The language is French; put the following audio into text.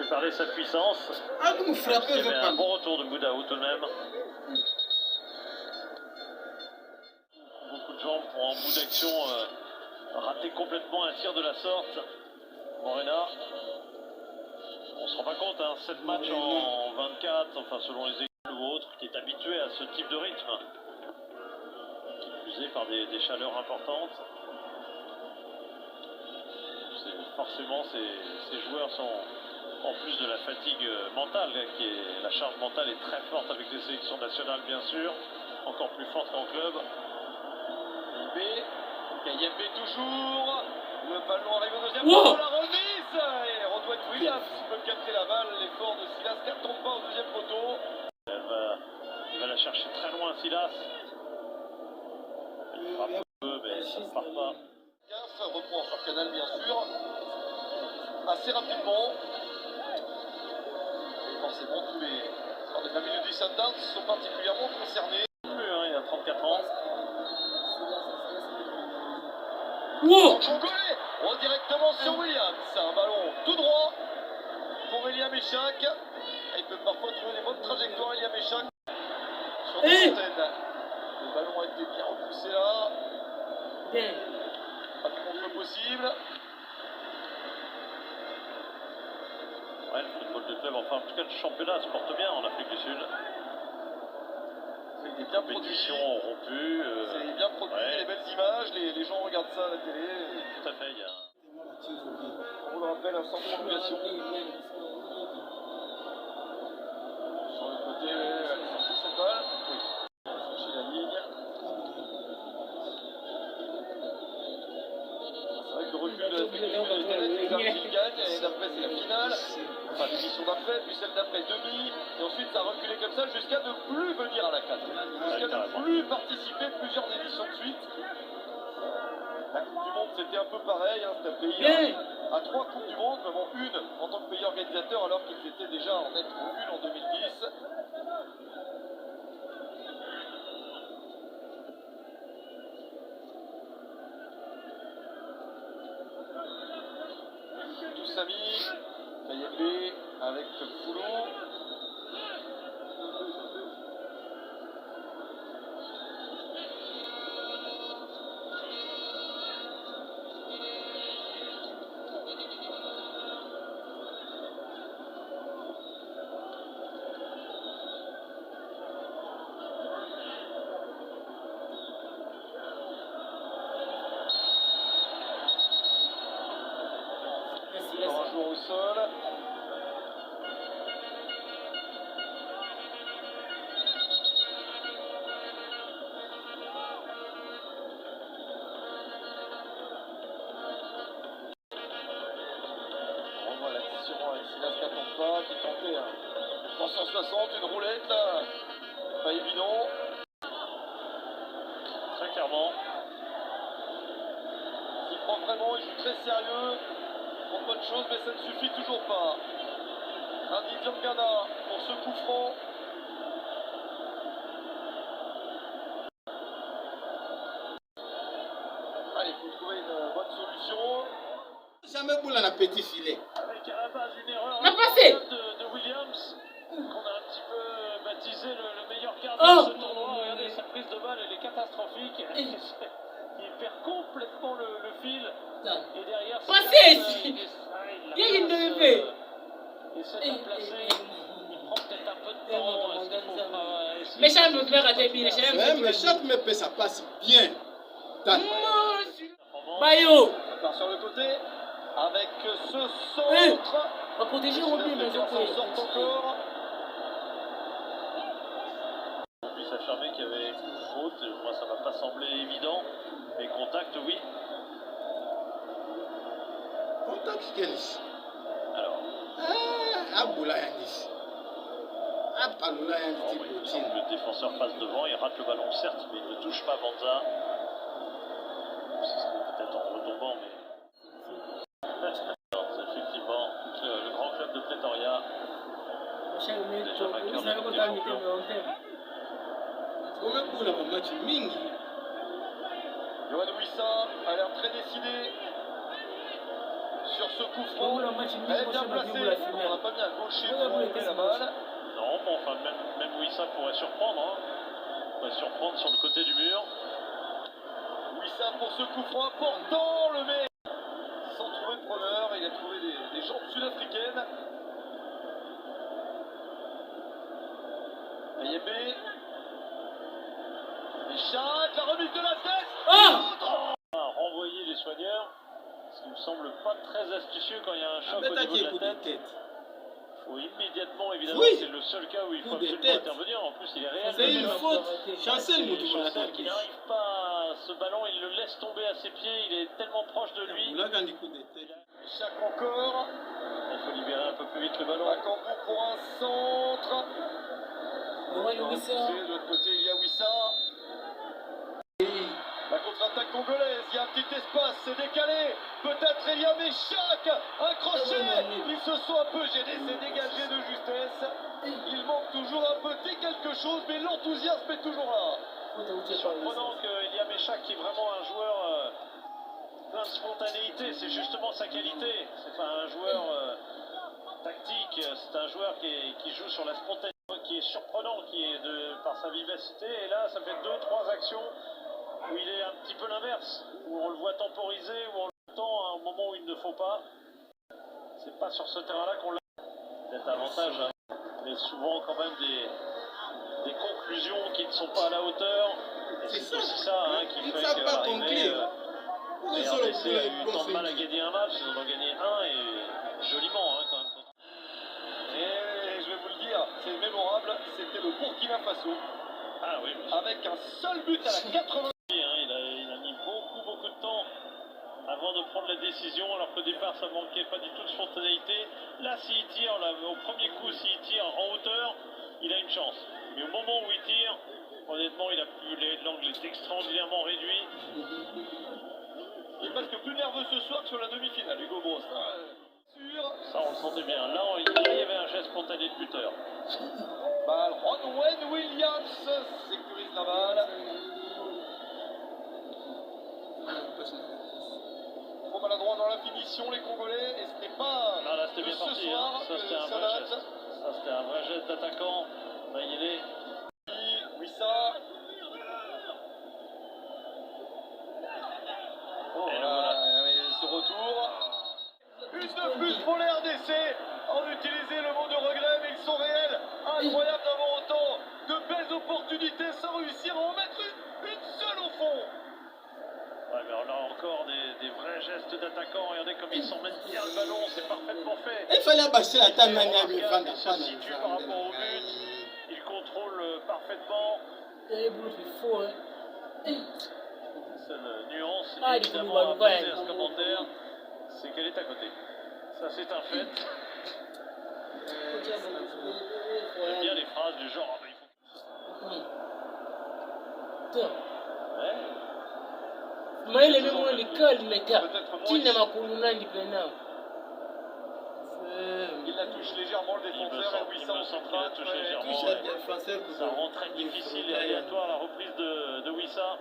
fait parler sa puissance. Ah, vous me frappez, Il y vous avait un bon retour de Boudao tout de même. Beaucoup de gens pour en bout d'action rater complètement un tir de la sorte. Morena, on se rend pas compte, hein, 7 matchs en 24, enfin selon les équipes ou autres, qui est habitué à ce type de rythme, qui est usé par des chaleurs importantes. Forcément, ces joueurs sont, en plus de la fatigue mentale, la charge mentale est très forte avec les sélections nationales, bien sûr, encore plus forte qu'en club. Kayembe toujours, le ballon arrive au deuxième poteau, la remise, et Rodwell Williams peut capter la balle, l'effort de Silas qui ne tombe pas au deuxième poteau. Il va la chercher très loin, Silas. Il frappe un peu, mais ça ne part pas. Reprend sur Canal, bien sûr, assez rapidement. Et forcément, tous les joueurs des familles du Sundowns sont particulièrement concernés. Il a 34 ans. Congolais, directement sur Williams. C'est un ballon tout droit pour Elia Méchac. Il peut parfois trouver des bonnes trajectoires, Elia Méchac. Sur des antennes. Le ballon a été bien repoussé là. Pas de contre possible. Ouais, le football de club, enfin en tout cas le championnat se porte bien en Afrique du Sud. C'est bien produit, rompu. C'est bien produit, ouais. Les belles images, les gens regardent ça à la télé. Tout à fait, il y a. On le rappelle, un sans prolongation. Sur le côté, elle est sortie cette balle. Oui. Franchit la ligne. C'est vrai que le recul de l'Afrique du Sud est net, les artistes gagnent, et d'après c'est la finale. Enfin, l'émission d'après, puis celle d'après demi, et ensuite ça a reculé comme ça jusqu'à ne plus venir à la 4. Jusqu'à ne plus participer plusieurs éditions de suite. La Coupe du Monde c'était un peu pareil, hein, c'était un pays à 3 Coupes du Monde, mais bon, une en tant que pays organisateur alors qu'ils étaient déjà en net recul en 2010. Toussami, Kayembe avec Foulou. Encore un joueur au sol. On voit l'action avec Silas qui n'attend pas, qui tentait 360, une roulette là. Pas évident. Très clairement. Il prend vraiment, il joue très sérieux. Pour bonne chose, mais ça ne suffit toujours pas. Radi Diangana pour ce coup franc. Allez, il faut trouver une bonne solution. Jamais boule à la petit filet. Avec à la base une erreur de Williams, qu'on a un petit peu baptisé le meilleur gardien de ce tournoi. Regardez, sa prise de balle, elle est catastrophique. Il perd complètement le fil. Et derrière, il y a une bébé. Il s'est déplacé. Il prend peut-être un peu de temps. Méchant me fait rater pire. Mais chaque me ça passe bien. Bayo. On part sur le côté. Avec ce centre. On va protéger Roby, mais je peux. Sort encore. On puisse affirmer qu'il y avait faute. Moi, ça m'a pas semblé évident. Mais contact, oui. Contact quel? Alors. Aboula Yandis. Apaloula Yandis. Le défenseur passe devant, il rate le ballon certes, mais il ne touche pas Banza. C'est peut-être en retombant, mais. Alors, c'est effectivement le grand club de Pretoria. Déjà vainqueur de la Ligue des Champions. Comment pour la match Mingi? Yoann Wissa a l'air très décidé sur ce coup Au franc. bout d'un match, il Elle est dit bien qu'on placée. s'est la On n'a finale. pas mis un gaucher Ouais, pour ouais, enlever la balle. Non, mais enfin, même Wissa pourrait surprendre. Hein. Pourrait surprendre sur le côté du mur. Wissa pour ce coup franc important, le met sans trouver de preneur. Il a trouvé des jambes sud-africaines. Ayébé. Et Chak, la remise de la tête. Ah! Renvoyer les soigneurs, ce qui me semble pas très astucieux quand il y a un choc au niveau de la tête. Il faut immédiatement, évidemment, Oui. c'est le seul cas où il faut Coup de absolument tête. intervenir. En plus, il est réel. C'est une faute. Chancel, C'est mon tour Chancel qui n'arrive pas à ce ballon, il le laisse tomber à ses pieds, il est tellement proche de lui. Là, quand il coup de tête. Chak encore. Il faut libérer un peu plus vite le ballon. Bakambu pour un centre. Ouais, il y a Wissa. De l'autre côté, il y a Wissa. La contre-attaque congolaise, il y a un petit espace, c'est décalé. Peut-être Eliam et Chak, un crochet. Ils se sont un peu gênés, c'est dégagé de justesse. Il manque toujours un petit quelque chose, mais l'enthousiasme est toujours là. C'est surprenant que Eliam Echak, qui est vraiment un joueur plein de spontanéité, c'est justement sa qualité. C'est pas un joueur tactique, c'est un joueur qui joue sur la spontanéité, qui est surprenant, qui est par sa vivacité. Et là, ça fait 2-3 actions où il est un petit peu l'inverse, où on le voit temporiser, où on le tend à un moment où il ne faut pas. C'est pas sur ce terrain-là qu'on l'a. Peut-être avantage, hein, mais souvent quand même des conclusions qui ne sont pas à la hauteur. Et c'est aussi ça hein, qui fait que l'arrivée, RDC a eu tant de mal à gagner un match, ils en ont gagné un et joliment hein, quand même. Et je vais vous le dire, c'est mémorable, c'était le Burkina Faso. Ah oui, avec un seul but à la 80. Il a mis beaucoup de temps avant de prendre la décision, alors qu'au départ ça manquait pas du tout de spontanéité. Là, s'il tire, là, au premier coup, s'il tire en hauteur, il a une chance. Mais au moment où il tire, honnêtement, l'angle est extraordinairement réduit. Il est presque plus nerveux ce soir que sur la demi-finale, Hugo Bross. Ça, on le sentait bien. Là, il y avait un geste spontané de buteur. Balle, Ronwen Williams sécurise la balle. Trop maladroit dans la finition, les Congolais, et ce n'est pas non, là, c'était bien ce parti, soir hein. Ça, que c'était un ça vrai date. geste. Ça, c'était un vrai geste d'attaquant. Mayele. Wissa. Oh, Et voilà, ce retour. Une de plus pour les RDC. On utilisait le mot de regret, mais ils sont réels. Incroyable d'avoir autant de belles opportunités sans réussir à en mettre une seule au fond. Ouais, mais on a encore des vrais gestes d'attaquant. Regardez comme ils s'emmènent bien le ballon, c'est parfaitement fait. Il fallait abaisser la table manière de Il se situe par rapport au but, il contrôle parfaitement. C'est faux, hein. Seule nuance, Ah, il est évidemment, comme à le ballon, apporter à ce commentaire, c'est qu'elle est à côté. Ça, c'est un fait. J'aime bien les phrases du genre, ah, bah, il faut... Ouais. Maile memo likali leka Peut-être tina moins. makuluna ndipena. Il la touche légèrement le défenseur et Il Wissa me en semble qu'il a centrale. touché légèrement. Touche Ouais. Ça rend très difficile et aléatoire la reprise de Wissa.